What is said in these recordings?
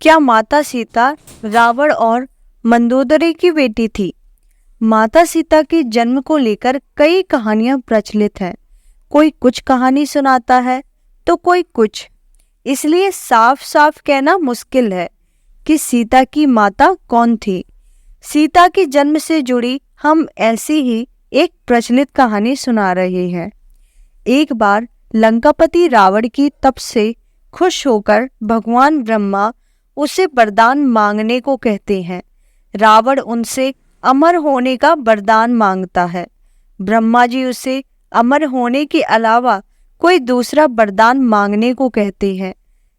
क्या माता सीता रावण और मंदोदरी की बेटी थी? माता सीता के जन्म को लेकर कई कहानियां प्रचलित हैं। कोई कुछ कहानी सुनाता है तो कोई कुछ। इसलिए साफ साफ कहना मुश्किल है कि सीता की माता कौन थी। सीता के जन्म से जुड़ी हम ऐसी ही एक प्रचलित कहानी सुना रहे हैं। एक बार लंकापति रावण की तप से खुश होकर भगवान ब्रह्मा उसे वरदान मांगने को कहते हैं। रावण उनसे अमर होने का वरदान मांगता है। ब्रह्मा जी उसे अमर होने के अलावा कोई दूसरा वरदान मांगने को कहते हैं।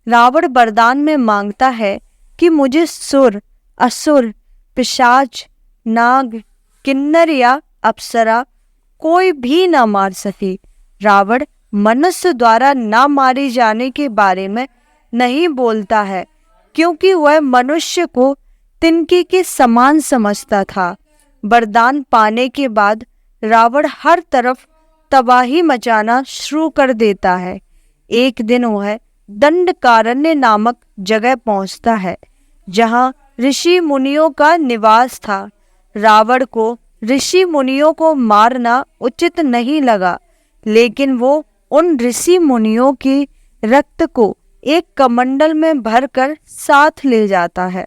रावण वरदान में मांगता है कि मुझे सुर, असुर, पिशाच, नाग, किन्नर या अप्सरा कोई भी ना मार सके। रावण मनुष्य द्वारा ना मारे जाने के बारे में नहीं बोलता है, क्योंकि वह मनुष्य को तिनके के समान समझता था। वरदान पाने के बाद रावण हर तरफ तबाही मचाना शुरू कर देता है। एक दिन वह दंडकारण्य नामक जगह पहुंचता है, जहां ऋषि मुनियों का निवास था। रावण को ऋषि मुनियों को मारना उचित नहीं लगा, लेकिन वो उन ऋषि मुनियों के रक्त को एक कमंडल में भरकर साथ ले जाता है।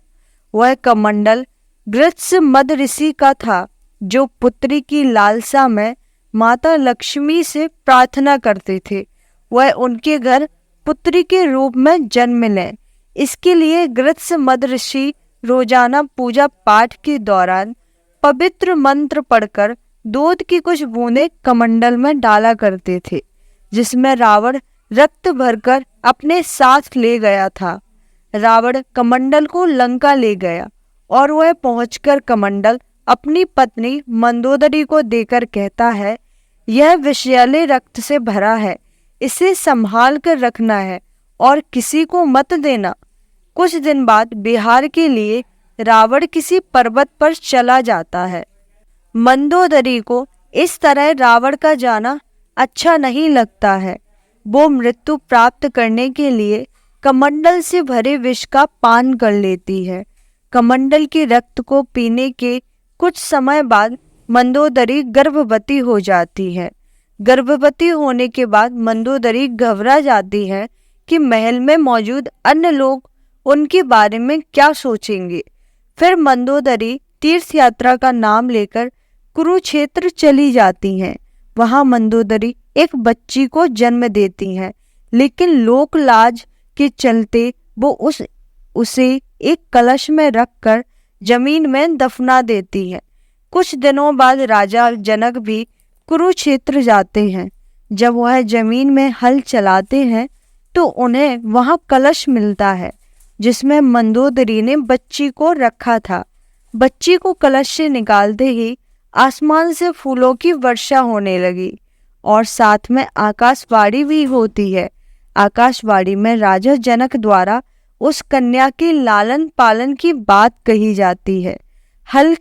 वह कमंडल गृत्स मद ऋषि का था, जो पुत्री की लालसा में माता लक्ष्मी से प्रार्थना करते थे वह उनके घर पुत्री के रूप में जन्म लें। इसके लिए गृत्स मद ऋषि रोजाना पूजा पाठ के दौरान पवित्र मंत्र पढ़कर दूध की कुछ बूंदें कमंडल में डाला करते थे, जिसमें रावण रक्त भरकर अपने साथ ले गया था। रावण कमंडल को लंका ले गया और वह पहुंचकर कमंडल अपनी पत्नी मंदोदरी को देकर कहता है, यह विषैले रक्त से भरा है, इसे संभाल कर रखना है और किसी को मत देना। कुछ दिन बाद बिहार के लिए रावण किसी पर्वत पर चला जाता है। मंदोदरी को इस तरह रावण का जाना अच्छा नहीं लगता है। वो मृत्यु प्राप्त करने के लिए कमंडल से भरे विष का पान कर लेती है। कमंडल के रक्त को पीने के कुछ समय बाद मंदोदरी गर्भवती हो जाती है। गर्भवती होने के बाद मंदोदरी घबरा जाती है कि महल में मौजूद अन्य लोग उनके बारे में क्या सोचेंगे। फिर मंदोदरी तीर्थ यात्रा का नाम लेकर कुरुक्षेत्र चली जाती हैं। वहां मंदोदरी एक बच्ची को जन्म देती हैं, लेकिन लोक लाज के चलते वो उसे एक कलश में रखकर जमीन में दफना देती है। कुछ दिनों बाद राजा जनक भी कुरुक्षेत्र जाते हैं। जब वह जमीन में हल चलाते हैं तो उन्हें वहां कलश मिलता है, जिसमें मंदोदरी ने बच्ची को रखा था। बच्ची को कलश से निकालते ही आसमान से फूलों की वर्षा होने लगी और साथ में आकाशवाणी भी होती है। आकाशवाणी में राजा जनक द्वारा उस कन्या के लालन पालन की बात कही जाती है। हल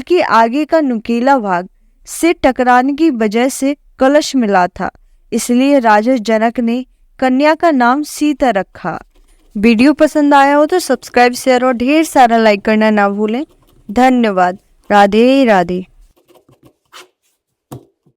के आगे का नुकीला भाग से टकराने की वजह से कलश मिला था, इसलिए राजा जनक ने कन्या का नाम सीता रखा। वीडियो पसंद आया हो तो सब्सक्राइब, शेयर और ढेर सारा लाइक करना ना भूलें। धन्यवाद। राधे राधे।